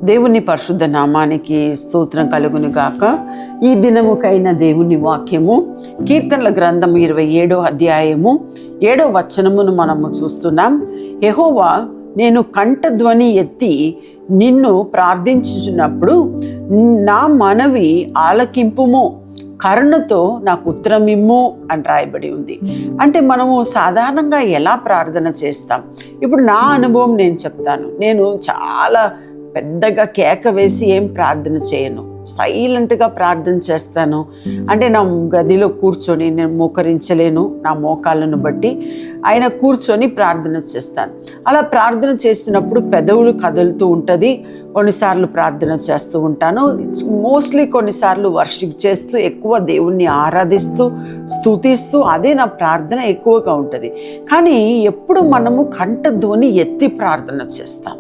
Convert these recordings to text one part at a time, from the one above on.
దేవుని పరిశుద్ధ నామానికి స్తోత్రం కలుగును గాక. ఈ దినముకైన దేవుని వాక్యము కీర్తనల గ్రంథం 27వ అధ్యాయము 7వ వచనమును మనము చూస్తున్నాం. యెహోవా, నేను కంఠధ్వని ఎత్తి నిన్ను ప్రార్థించుచున్నప్పుడు నా మనవి ఆలకింపుము, కరుణతో నాకు ఉత్తరమిమ్ము అని రాయబడి ఉంది. అంటే మనము సాధారణంగా ఎలా ప్రార్థన చేస్తాం? ఇప్పుడు నా అనుభవం నేను చెప్తాను. నేను చాలా పెద్దగా కేక వేసి ఏం ప్రార్థన చేయను, సైలెంట్గా ప్రార్థన చేస్తాను. అంటే నా గదిలో కూర్చొని నేను మోకరించలేను, నా మోకాళ్ళను బట్టి ఆయన కూర్చొని ప్రార్థన చేస్తాను. అలా ప్రార్థన చేసినప్పుడు పెదవులు కదులుతూ ఉంటుంది. కొన్నిసార్లు ప్రార్థన చేస్తూ ఉంటాను. మోస్ట్లీ కొన్నిసార్లు వర్షిప్ చేస్తూ, ఎక్కువ దేవుణ్ణి ఆరాధిస్తూ స్తుతిస్తూ, అదే నా ప్రార్థన ఎక్కువగా ఉంటుంది. కానీ ఎప్పుడు మనము కంఠధ్వని ఎత్తి ప్రార్థన చేస్తాం,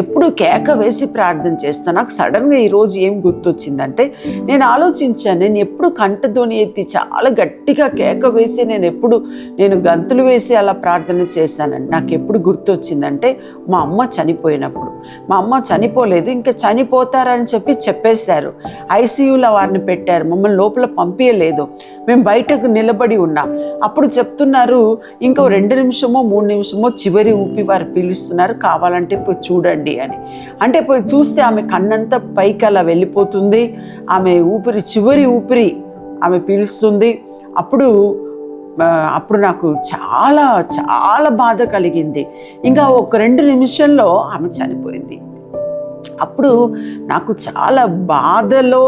ఎప్పుడు కేక వేసి ప్రార్థన చేస్తాను. నాకు సడన్గా ఈరోజు ఏం గుర్తొచ్చిందంటే, నేను ఆలోచించాను, నేను ఎప్పుడు కంఠధ్వని ఎత్తి చాలా గట్టిగా కేక వేసి నేను గంతులు వేసి అలా ప్రార్థన చేశానండి. నాకు ఎప్పుడు గుర్తొచ్చిందంటే, మా అమ్మ చనిపోయినప్పుడు. మా అమ్మ చనిపోలేదు, ఇంకా చనిపోతారని చెప్పేశారు. ఐసీయూలో వారిని పెట్టారు, మమ్మల్ని లోపల పంపించలేదు. మేము బయటకు నిలబడి ఉన్నాం. అప్పుడు చెప్తున్నారు, ఇంకో 2 నిమిషమో 3 నిమిషమో చివరి ఊపి వారు పిలుస్తున్నారు, కావాలంటే పోయి చూడండి అని. అంటే పోయి చూస్తే ఆమె కన్నంతా పైకి అలా వెళ్ళిపోతుంది. ఆమె చివరి ఊపిరి ఆమె పీలుస్తుంది. అప్పుడు నాకు చాలా చాలా బాధ కలిగింది. ఇంకా ఒక 2 నిమిషంలో ఆమె చనిపోయింది. అప్పుడు నాకు చాలా బాధలో,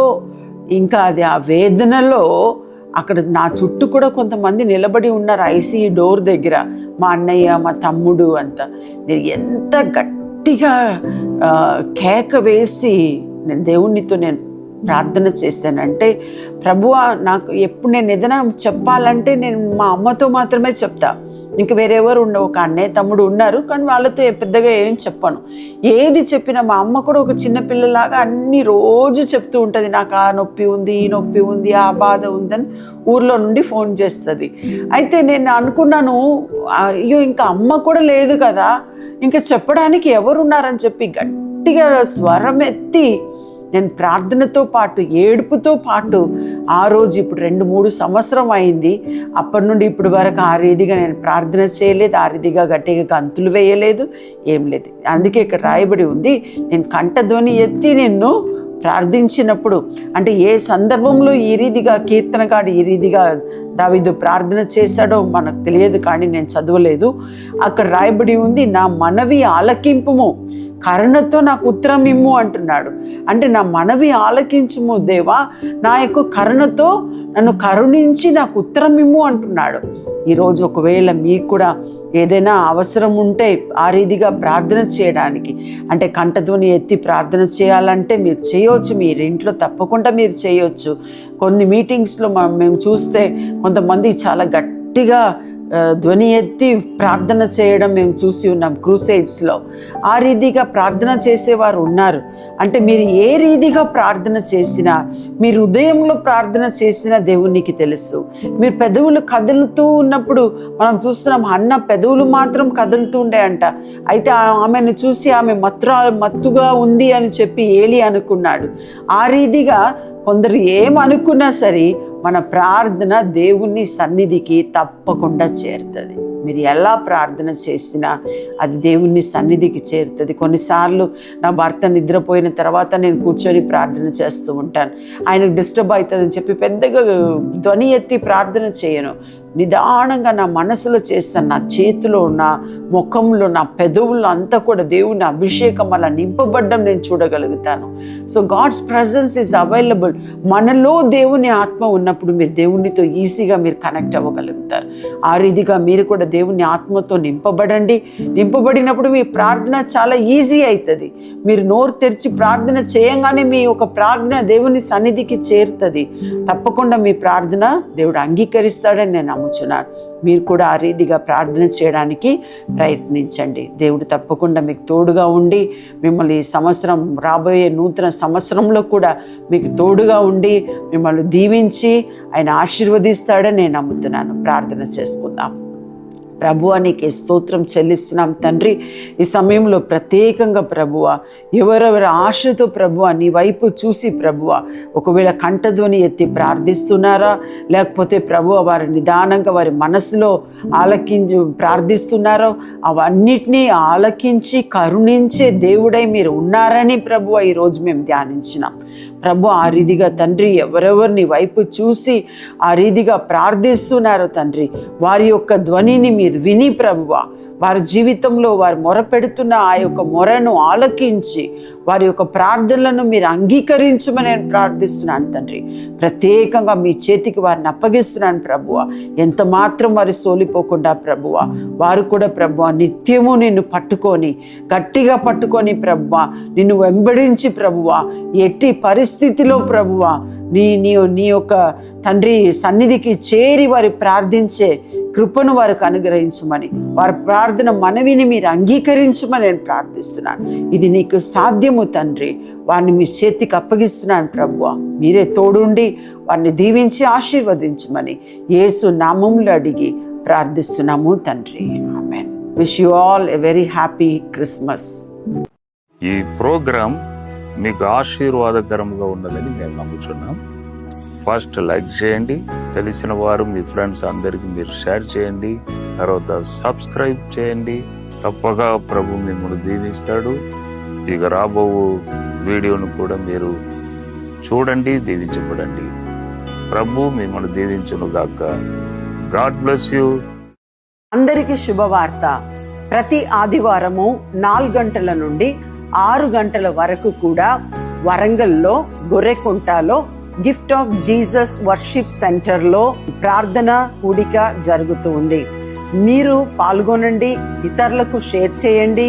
ఇంకా అది ఆ వేదనలో, అక్కడ నా చుట్టూ కూడా కొంతమంది నిలబడి ఉన్నారు ఐసీయూ డోర్ దగ్గర, మా అన్నయ్య, మా తమ్ముడు అంతా. నేను ఎంత గట్టిగా కేక వేసి నేను దేవునితో ప్రార్థన చేశానంటే, ప్రభువా, నాకు ఎప్పుడు నేను ఏదైనా చెప్పాలంటే నేను మా అమ్మతో మాత్రమే చెప్తా. ఇంక వేరెవరు ఉండవు. ఒక అన్నయ్య, తమ్ముడు ఉన్నారు, కానీ వాళ్ళతో పెద్దగా ఏం చెప్పను. ఏది చెప్పినా మా అమ్మ కూడా ఒక చిన్న పిల్లలాగా అన్ని రోజు చెప్తూ ఉంటుంది. నాకు ఆ నొప్పి ఉంది, ఈ నొప్పి ఉంది, ఆ బాధ ఉందని ఊర్లో నుండి ఫోన్ చేస్తుంది. అయితే నేను అనుకున్నాను, అయ్యో ఇంకా అమ్మ కూడా లేదు కదా, ఇంకా చెప్పడానికి ఎవరున్నారని చెప్పి గట్టిగా స్వరం ఎత్తి నేను ప్రార్థనతో పాటు, ఏడుపుతో పాటు, ఆ రోజు ఇప్పుడు 2-3 సంవత్సరం అయింది, అప్పటి నుండి ఇప్పటి వరకు ఆ రీతిగా నేను ప్రార్థన చేయలేదు, ఆ రీతిగా గట్టిగా గంతులు వేయలేదు, ఏం లేదు. అందుకే ఇక్కడ రాయబడి ఉంది, నేను కంఠధ్వని ఎత్తి నిన్ను ప్రార్థించినప్పుడు. అంటే ఏ సందర్భంలో ఈ రీతిగా కీర్తనగాడు ఈ రీతిగా దావీదు ప్రార్థన చేశాడో మనకు తెలియదు, కానీ నేను చదవలేదు. అక్కడ రాయబడి ఉంది, నా మనవి ఆలకింపుము, కరుణతో నాకు ఉత్తరం ఇమ్ము అంటున్నాడు. అంటే నా మనవి ఆలకించుము దేవా, నా యొక్క కరుణతో నన్ను కరుణించి నాకు ఉత్తరం ఇమ్ము అంటున్నాడు. ఈరోజు ఒకవేళ మీకు కూడా ఏదైనా అవసరం ఉంటే ఆ రీతిగా ప్రార్థన చేయడానికి, అంటే కంఠధ్వని ఎత్తి ప్రార్థన చేయాలంటే మీరు చేయవచ్చు. మీరు ఇంట్లో తప్పకుండా మీరు చేయవచ్చు. కొన్ని మీటింగ్స్లో మేము చూస్తే కొంతమంది చాలా గట్టిగా ధ్వని ఎత్తి ప్రార్థన చేయడం మేము చూసి ఉన్నాం క్రూసేడ్స్లో. ఆ రీతిగా ప్రార్థన చేసేవారు ఉన్నారు. అంటే మీరు ఏ రీతిగా ప్రార్థన చేసినా, మీరు హృదయంలో ప్రార్థన చేసినా దేవునికి తెలుసు. మీరు పెదవులు కదులుతూ ఉన్నప్పుడు మనం చూస్తున్నాం, అన్న పెదవులు మాత్రం కదులుతూ ఉండేయంట. అయితే ఆమెను చూసి ఆమె మత్తుగా ఉంది అని చెప్పి ఏలి అనుకున్నాడు. ఆ రీతిగా కొందరు ఏమనుకున్నా సరే మన ప్రార్థన దేవుని సన్నిధికి తప్పకుండా చేరుతుంది. మీరు ఎలా ప్రార్థన చేసినా అది దేవుని సన్నిధికి చేరుతుంది. కొన్నిసార్లు నా భర్త నిద్రపోయిన తర్వాత నేను కూర్చొని ప్రార్థన చేస్తూ ఉంటాను. ఆయనకు డిస్టర్బ్ అవుతుందని చెప్పి పెద్దగా ధ్వని ఎత్తి ప్రార్థన చేయను. నిదానంగా నా మనసులో చేస్తాను. నా చేతిలో, నా ముఖంలో, నా పెదవుల్లో అంతా కూడా దేవుని అభిషేకం అలా నింపబడ్డం నేను చూడగలుగుతాను. So God's presence is available. మనలో దేవుని ఆత్మ ఉన్నప్పుడు మీరు దేవునితో ఈజీగా మీరు కనెక్ట్ అవ్వగలుగుతారు. ఆ రీతిగా మీరు కూడా దేవుని ఆత్మతో నింపబడినప్పుడు మీ ప్రార్థన చాలా ఈజీ అవుతుంది. మీరు నోరు తెరిచి ప్రార్థన చేయంగానే మీ యొక్క ప్రార్థన దేవుని సన్నిధికి చేరుతుంది. తప్పకుండా మీ ప్రార్థన దేవుడు అంగీకరిస్తాడని నేను నమ్ముతున్నాను. మీరు కూడా ఆ రీతిగా ప్రార్థన చేయడానికి ప్రయత్నించండి. దేవుడు తప్పకుండా మీకు తోడుగా ఉండి మిమ్మల్ని ఈ సంవత్సరం, రాబోయే నూతన సంవత్సరంలో కూడా మీకు తోడుగా ఉండి మిమ్మల్ని దీవించి ఆయన ఆశీర్వదిస్తాడని నేను నమ్ముతున్నాను. ప్రార్థన చేసుకుందాం. ప్రభువా నీకే స్తోత్రం చెల్లిస్తున్నాం తండ్రి. ఈ సమయంలో ప్రత్యేకంగా ప్రభువా ఎవరెవరి ఆశతో ప్రభువా నీ వైపు చూసి ప్రభువా ఒకవేళ కంఠధ్వని ఎత్తి ప్రార్థిస్తున్నారా, లేకపోతే ప్రభువా వారి నిదానంగా వారి మనసులో ఆలకించి ప్రార్థిస్తున్నారో అవన్నిటినీ ఆలకించి కరుణించే దేవుడై మీరు ఉన్నారని ప్రభువా ఈరోజు మేము ధ్యానించినాం. ప్రభు ఆ రీతిగా తండ్రి ఎవరెవరిని వైపు చూసి ఆ రీతిగా ప్రార్థిస్తున్నారో తండ్రి వారి యొక్క ధ్వనిని మీరు విని ప్రభువా వారి జీవితంలో వారు మొరపెడుతున్న ఆ యొక్క మొరను ఆలకించి వారి యొక్క ప్రార్థనలను మీరు అంగీకరించమని నేను ప్రార్థిస్తున్నాను తండ్రి. ప్రత్యేకంగా మీ చేతికి వారిని అప్పగిస్తున్నాను ప్రభువా. ఎంత మాత్రం వారు సోలిపోకుండా ప్రభువా వారు కూడా ప్రభువా నిత్యము నిన్ను పట్టుకొని గట్టిగా పట్టుకొని ప్రభువా నిన్ను వెంబడించి ప్రభువా ఎట్టి పరిస్థితిలో ప్రభువా నీ యొక్క తండ్రి సన్నిధికి చేరి వారి ప్రార్థించే కృపను వారికి అనుగ్రహించమని వారి ప్రార్థన మనవిని మీరు అంగీకరించమని నేను ప్రార్థిస్తున్నాను. ఇది నీకు సాధ్యము తండ్రి. వారిని మీ చేతికి అప్పగిస్తున్నాను ప్రభువా. మీరే తోడుండి వారిని దీవించి ఆశీర్వదించమని యేసు నామములో అడిగి ప్రార్థిస్తున్నాము తండ్రి. Amen. Wish you all a very happy Christmas. ఈ ప్రోగ్రాం మీకు ఆశీర్వాదకరంగా ఉన్నదని మేము నమ్ముతున్నాం. ఫస్ట్ లైక్ చేయండి, తెలిసిన వారు మీ ఫ్రెండ్స్ అందరికీ మీరు షేర్ చేయండి, తర్వాత సబ్స్క్రైబ్ చేయండి. తప్పగా ప్రభు మిమ్మల్ని దీవిస్తాడు. ఇక రాబో వీడియోను కూడా మీరు చూడండి, దీవించబడండి. ప్రభు మిమ్మల్ని దీవించును గాక. God bless you. అందరికీ శుభవార్త. ప్రతి ఆదివారము 4 గంటల నుండి 6 గంటల వరకు కూడా వరంగల్లో గొర్రెకుంటలో గిఫ్ట్ ఆఫ్ జీసస్ వర్షిప్ సెంటర్లో ప్రార్థన కూడిక జరుగుతూ ఉంది. మీరు పాల్గొనండి, ఇతరులకు షేర్ చేయండి.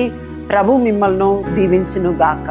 ప్రభు మిమ్మల్ని దీవించును గాక.